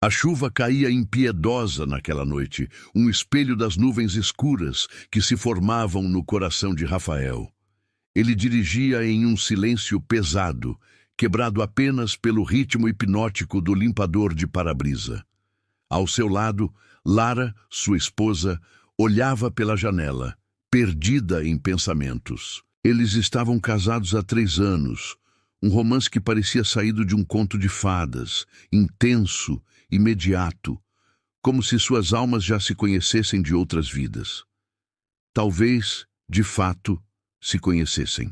A chuva caía impiedosa naquela noite, um espelho das nuvens escuras que se formavam no coração de Rafael. Ele dirigia em um silêncio pesado, quebrado apenas pelo ritmo hipnótico do limpador de para-brisa. Ao seu lado, Lara, sua esposa, olhava pela janela, perdida em pensamentos. Eles estavam casados há 3 anos, um romance que parecia saído de um conto de fadas, intenso, imediato, como se suas almas já se conhecessem de outras vidas. Talvez, de fato, se conhecessem.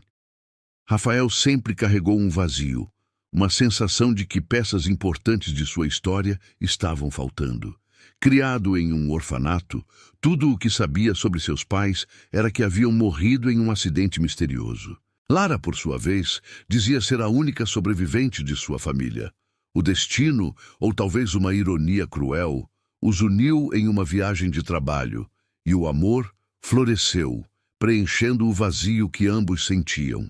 Rafael sempre carregou um vazio, uma sensação de que peças importantes de sua história estavam faltando. Criado em um orfanato, tudo o que sabia sobre seus pais era que haviam morrido em um acidente misterioso. Lara, por sua vez, dizia ser a única sobrevivente de sua família. O destino, ou talvez uma ironia cruel, os uniu em uma viagem de trabalho, e o amor floresceu, preenchendo o vazio que ambos sentiam.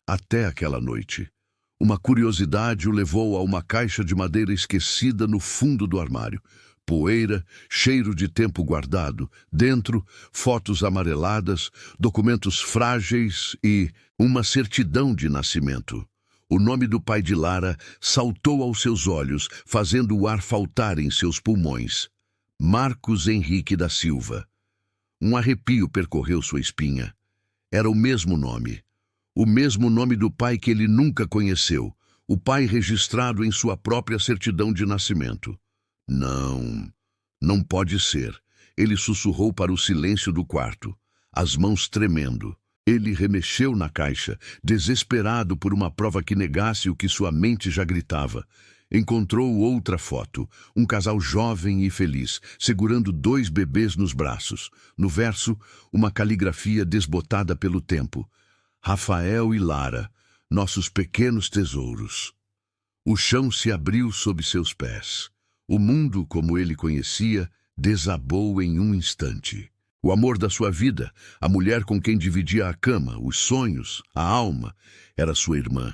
Até aquela noite. Uma curiosidade o levou a uma caixa de madeira esquecida no fundo do armário. Poeira, cheiro de tempo guardado, dentro, fotos amareladas, documentos frágeis e uma certidão de nascimento. O nome do pai de Lara saltou aos seus olhos, fazendo o ar faltar em seus pulmões. Marcos Henrique da Silva. Um arrepio percorreu sua espinha. Era o mesmo nome. O mesmo nome do pai que ele nunca conheceu. O pai registrado em sua própria certidão de nascimento. Não, não pode ser. Ele sussurrou para o silêncio do quarto, as mãos tremendo. Ele remexeu na caixa, desesperado por uma prova que negasse o que sua mente já gritava. Encontrou outra foto, um casal jovem e feliz, segurando 2 bebês nos braços. No verso, uma caligrafia desbotada pelo tempo. Rafael e Lara, nossos pequenos tesouros. O chão se abriu sob seus pés. O mundo, como ele conhecia, desabou em um instante. O amor da sua vida, a mulher com quem dividia a cama, os sonhos, a alma, era sua irmã.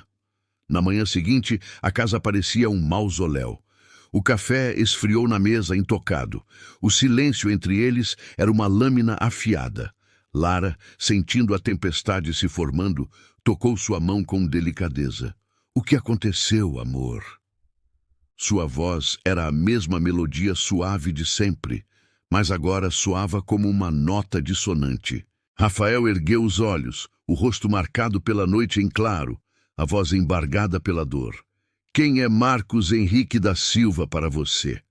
Na manhã seguinte, a casa parecia um mausoléu. O café esfriou na mesa intocado. O silêncio entre eles era uma lâmina afiada. Lara, sentindo a tempestade se formando, tocou sua mão com delicadeza. O que aconteceu, amor? Sua voz era a mesma melodia suave de sempre, mas agora soava como uma nota dissonante. Rafael ergueu os olhos, o rosto marcado pela noite em claro, a voz embargada pela dor. Quem é Marcos Henrique da Silva para você?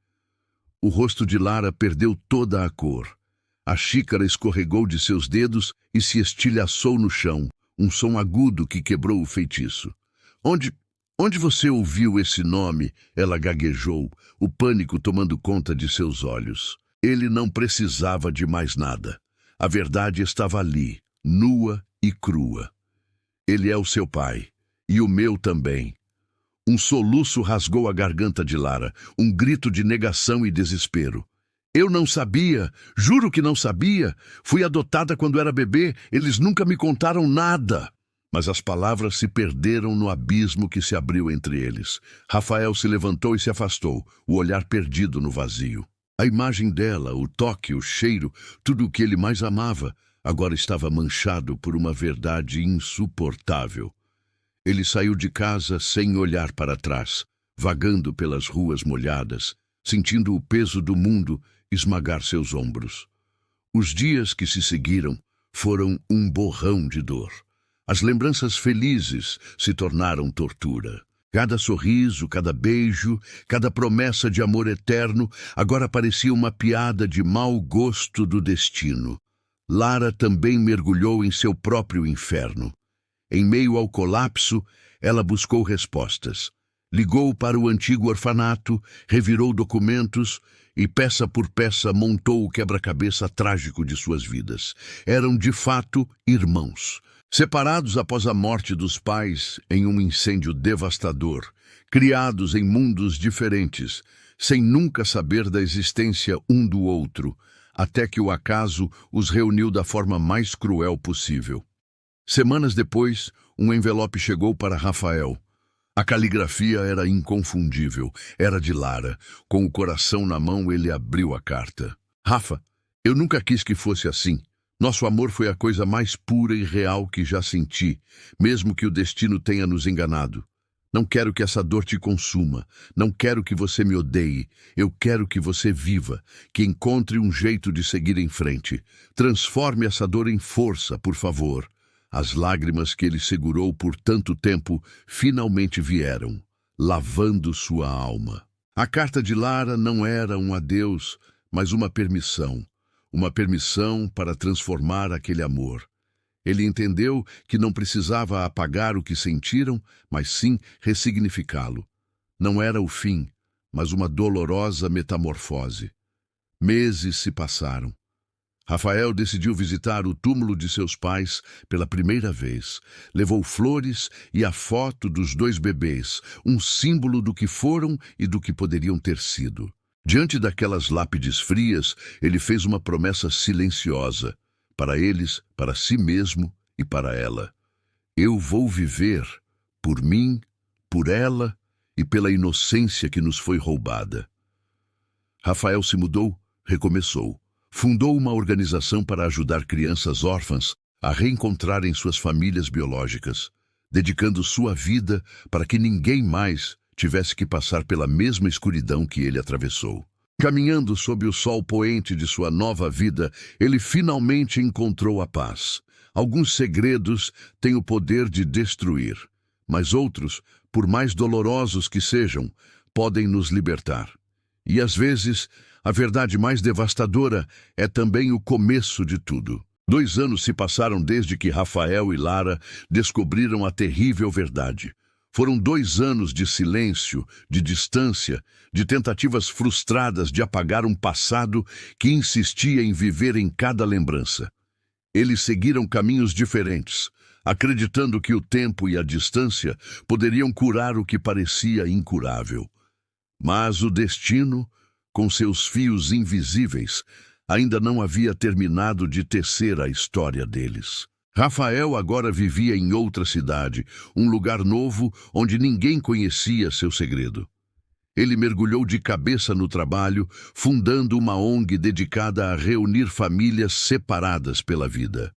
O rosto de Lara perdeu toda a cor. A xícara escorregou de seus dedos e se estilhaçou no chão, um som agudo que quebrou o feitiço. Onde você ouviu esse nome? Ela gaguejou, o pânico tomando conta de seus olhos. Ele não precisava de mais nada. A verdade estava ali, nua e crua. Ele é o seu pai, e o meu também. Um soluço rasgou a garganta de Lara, um grito de negação e desespero. Eu não sabia, juro que não sabia. Fui adotada quando era bebê, eles nunca me contaram nada. Mas as palavras se perderam no abismo que se abriu entre eles. Rafael se levantou e se afastou, o olhar perdido no vazio. A imagem dela, o toque, o cheiro, tudo o que ele mais amava, agora estava manchado por uma verdade insuportável. Ele saiu de casa sem olhar para trás, vagando pelas ruas molhadas, sentindo o peso do mundo esmagar seus ombros. Os dias que se seguiram foram um borrão de dor. As lembranças felizes se tornaram tortura. Cada sorriso, cada beijo, cada promessa de amor eterno agora parecia uma piada de mau gosto do destino. Lara também mergulhou em seu próprio inferno. Em meio ao colapso, ela buscou respostas. Ligou para o antigo orfanato, revirou documentos e, peça por peça, montou o quebra-cabeça trágico de suas vidas. Eram, de fato, irmãos. Separados após a morte dos pais em um incêndio devastador, criados em mundos diferentes, sem nunca saber da existência um do outro, até que o acaso os reuniu da forma mais cruel possível. Semanas depois, um envelope chegou para Rafael. A caligrafia era inconfundível, era de Lara. Com o coração na mão, ele abriu a carta. Rafa, eu nunca quis que fosse assim. Nosso amor foi a coisa mais pura e real que já senti, mesmo que o destino tenha nos enganado. Não quero que essa dor te consuma, não quero que você me odeie, eu quero que você viva, que encontre um jeito de seguir em frente. Transforme essa dor em força, por favor. As lágrimas que ele segurou por tanto tempo finalmente vieram, lavando sua alma. A carta de Lara não era um adeus, mas uma permissão para transformar aquele amor. Ele entendeu que não precisava apagar o que sentiram, mas sim ressignificá-lo. Não era o fim, mas uma dolorosa metamorfose. Meses se passaram. Rafael decidiu visitar o túmulo de seus pais pela primeira vez. Levou flores e a foto dos 2 bebês, um símbolo do que foram e do que poderiam ter sido. Diante daquelas lápides frias, ele fez uma promessa silenciosa, para eles, para si mesmo e para ela. Eu vou viver, por mim, por ela e pela inocência que nos foi roubada. Rafael se mudou, recomeçou. Fundou uma organização para ajudar crianças órfãs a reencontrarem suas famílias biológicas, dedicando sua vida para que ninguém mais tivesse que passar pela mesma escuridão que ele atravessou. Caminhando sob o sol poente de sua nova vida, ele finalmente encontrou a paz. Alguns segredos têm o poder de destruir, mas outros, por mais dolorosos que sejam, podem nos libertar. E às vezes, a verdade mais devastadora é também o começo de tudo. 2 anos se passaram desde que Rafael e Lara descobriram a terrível verdade. Foram 2 anos de silêncio, de distância, de tentativas frustradas de apagar um passado que insistia em viver em cada lembrança. Eles seguiram caminhos diferentes, acreditando que o tempo e a distância poderiam curar o que parecia incurável. Mas o destino, com seus fios invisíveis, ainda não havia terminado de tecer a história deles. Rafael agora vivia em outra cidade, um lugar novo onde ninguém conhecia seu segredo. Ele mergulhou de cabeça no trabalho, fundando uma ONG dedicada a reunir famílias separadas pela vida.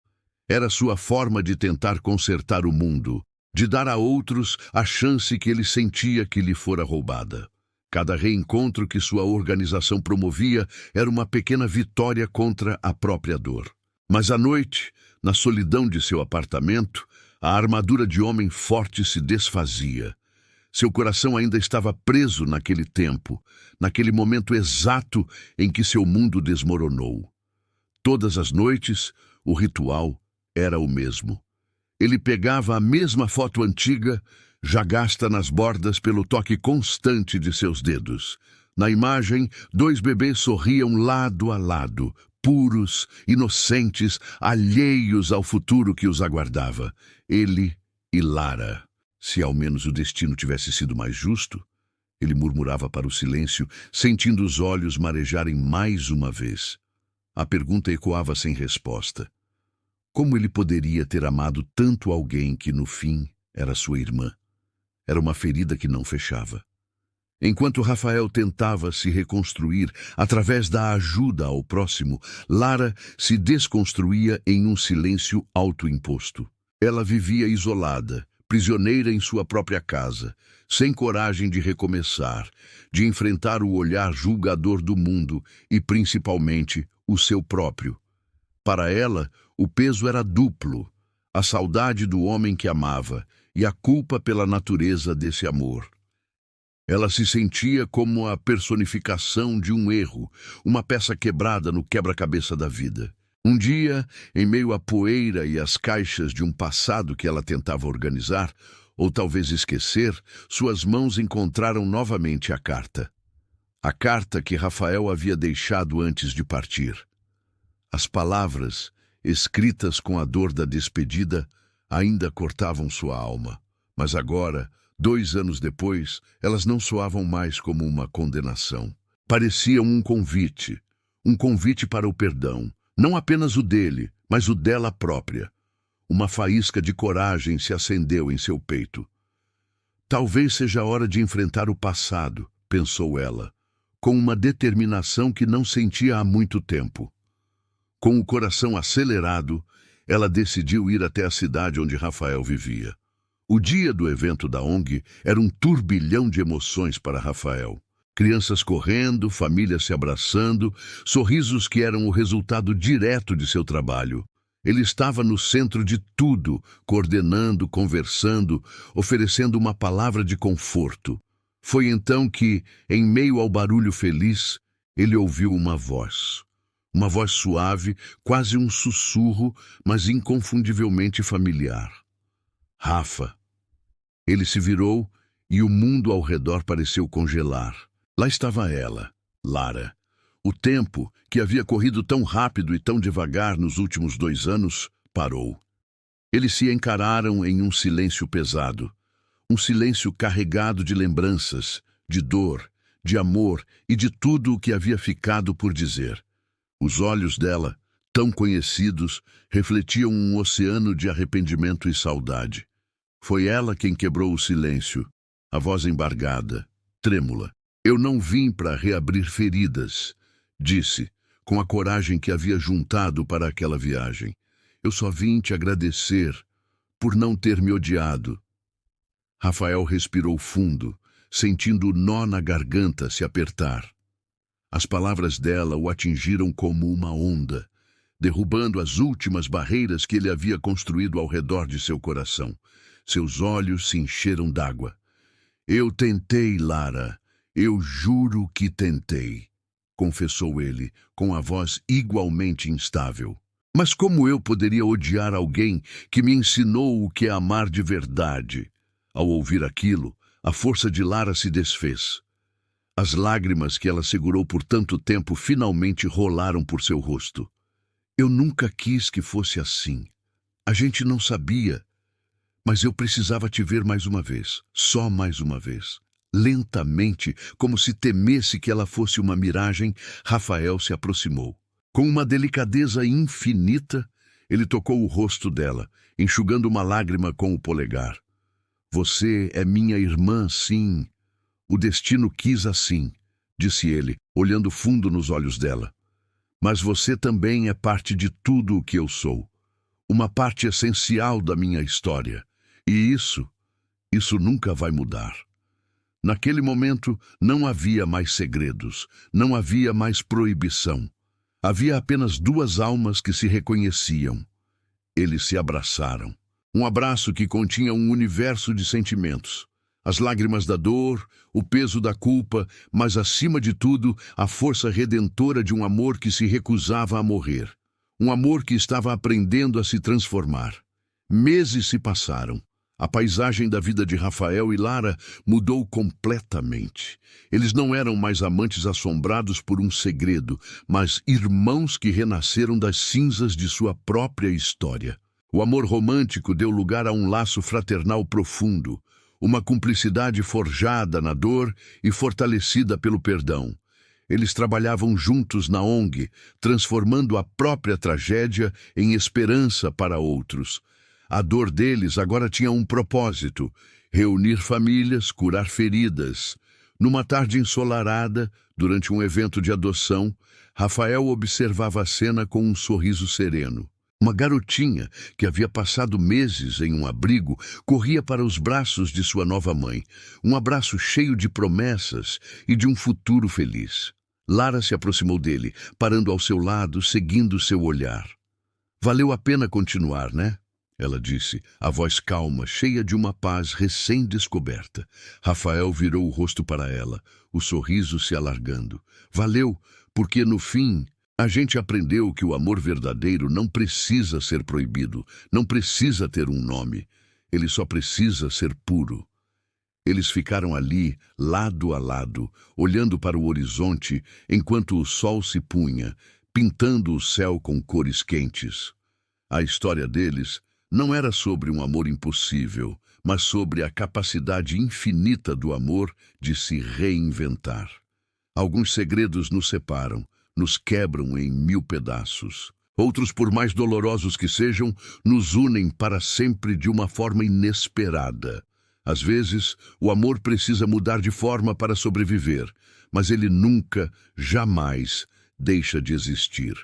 Era sua forma de tentar consertar o mundo, de dar a outros a chance que ele sentia que lhe fora roubada. Cada reencontro que sua organização promovia era uma pequena vitória contra a própria dor. Mas à noite, na solidão de seu apartamento, a armadura de homem forte se desfazia. Seu coração ainda estava preso naquele tempo, naquele momento exato em que seu mundo desmoronou. Todas as noites, o ritual era o mesmo. Ele pegava a mesma foto antiga, já gasta nas bordas pelo toque constante de seus dedos. Na imagem, 2 bebês sorriam lado a lado, puros, inocentes, alheios ao futuro que os aguardava. Ele e Lara. Se ao menos o destino tivesse sido mais justo, ele murmurava para o silêncio, sentindo os olhos marejarem mais uma vez. A pergunta ecoava sem resposta. Como ele poderia ter amado tanto alguém que, no fim, era sua irmã? Era uma ferida que não fechava. Enquanto Rafael tentava se reconstruir através da ajuda ao próximo, Lara se desconstruía em um silêncio autoimposto. Ela vivia isolada, prisioneira em sua própria casa, sem coragem de recomeçar, de enfrentar o olhar julgador do mundo e, principalmente, o seu próprio. Para ela, o peso era duplo: a saudade do homem que amava e a culpa pela natureza desse amor. Ela se sentia como a personificação de um erro, uma peça quebrada no quebra-cabeça da vida. Um dia, em meio à poeira e às caixas de um passado que ela tentava organizar, ou talvez esquecer, suas mãos encontraram novamente a carta. A carta que Rafael havia deixado antes de partir. As palavras, escritas com a dor da despedida, ainda cortavam sua alma. Mas agora, 2 anos depois, elas não soavam mais como uma condenação. Pareciam um convite para o perdão. Não apenas o dele, mas o dela própria. Uma faísca de coragem se acendeu em seu peito. Talvez seja a hora de enfrentar o passado, pensou ela, com uma determinação que não sentia há muito tempo. Com o coração acelerado, ela decidiu ir até a cidade onde Rafael vivia. O dia do evento da ONG era um turbilhão de emoções para Rafael. Crianças correndo, famílias se abraçando, sorrisos que eram o resultado direto de seu trabalho. Ele estava no centro de tudo, coordenando, conversando, oferecendo uma palavra de conforto. Foi então que, em meio ao barulho feliz, ele ouviu uma voz. Uma voz suave, quase um sussurro, mas inconfundivelmente familiar. Rafa. Ele se virou e o mundo ao redor pareceu congelar. Lá estava ela, Lara. O tempo, que havia corrido tão rápido e tão devagar nos últimos 2 anos, parou. Eles se encararam em um silêncio pesado. Um silêncio carregado de lembranças, de dor, de amor e de tudo o que havia ficado por dizer. Os olhos dela, tão conhecidos, refletiam um oceano de arrependimento e saudade. Foi ela quem quebrou o silêncio, a voz embargada, trêmula. Eu não vim para reabrir feridas, disse, com a coragem que havia juntado para aquela viagem. Eu só vim te agradecer por não ter me odiado. Rafael respirou fundo, sentindo o nó na garganta se apertar. As palavras dela o atingiram como uma onda, derrubando as últimas barreiras que ele havia construído ao redor de seu coração. Seus olhos se encheram d'água. Eu tentei, Lara. Eu juro que tentei, confessou ele, com a voz igualmente instável. Mas como eu poderia odiar alguém que me ensinou o que é amar de verdade? Ao ouvir aquilo, a força de Lara se desfez. As lágrimas que ela segurou por tanto tempo finalmente rolaram por seu rosto. Eu nunca quis que fosse assim. A gente não sabia. Mas eu precisava te ver mais uma vez, só mais uma vez. Lentamente, como se temesse que ela fosse uma miragem, Rafael se aproximou. Com uma delicadeza infinita, ele tocou o rosto dela, enxugando uma lágrima com o polegar. Você é minha irmã, sim. O destino quis assim, disse ele, olhando fundo nos olhos dela. Mas você também é parte de tudo o que eu sou. Uma parte essencial da minha história. E isso nunca vai mudar. Naquele momento, não havia mais segredos, não havia mais proibição. Havia apenas 2 almas que se reconheciam. Eles se abraçaram. Um abraço que continha um universo de sentimentos. As lágrimas da dor, o peso da culpa, mas acima de tudo, a força redentora de um amor que se recusava a morrer. Um amor que estava aprendendo a se transformar. Meses se passaram. A paisagem da vida de Rafael e Lara mudou completamente. Eles não eram mais amantes assombrados por um segredo, mas irmãos que renasceram das cinzas de sua própria história. O amor romântico deu lugar a um laço fraternal profundo, uma cumplicidade forjada na dor e fortalecida pelo perdão. Eles trabalhavam juntos na ONG, transformando a própria tragédia em esperança para outros. A dor deles agora tinha um propósito: reunir famílias, curar feridas. Numa tarde ensolarada, durante um evento de adoção, Rafael observava a cena com um sorriso sereno. Uma garotinha, que havia passado meses em um abrigo, corria para os braços de sua nova mãe. Um abraço cheio de promessas e de um futuro feliz. Lara se aproximou dele, parando ao seu lado, seguindo seu olhar. Valeu a pena continuar, né? Ela disse, a voz calma, cheia de uma paz recém-descoberta. Rafael virou o rosto para ela, o sorriso se alargando. Valeu, porque no fim, a gente aprendeu que o amor verdadeiro não precisa ser proibido, não precisa ter um nome. Ele só precisa ser puro. Eles ficaram ali, lado a lado, olhando para o horizonte, enquanto o sol se punha, pintando o céu com cores quentes. A história deles não era sobre um amor impossível, mas sobre a capacidade infinita do amor de se reinventar. Alguns segredos nos separam, nos quebram em 1000 pedaços. Outros, por mais dolorosos que sejam, nos unem para sempre de uma forma inesperada. Às vezes, o amor precisa mudar de forma para sobreviver, mas ele nunca, jamais, deixa de existir.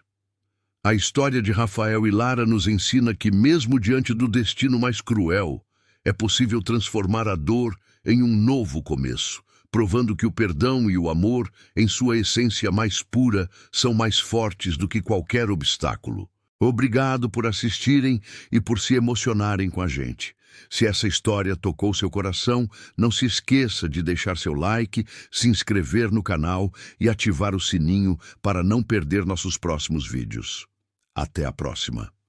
A história de Rafael e Lara nos ensina que, mesmo diante do destino mais cruel, é possível transformar a dor em um novo começo, provando que o perdão e o amor, em sua essência mais pura, são mais fortes do que qualquer obstáculo. Obrigado por assistirem e por se emocionarem com a gente. Se essa história tocou seu coração, não se esqueça de deixar seu like, se inscrever no canal e ativar o sininho para não perder nossos próximos vídeos. Até a próxima!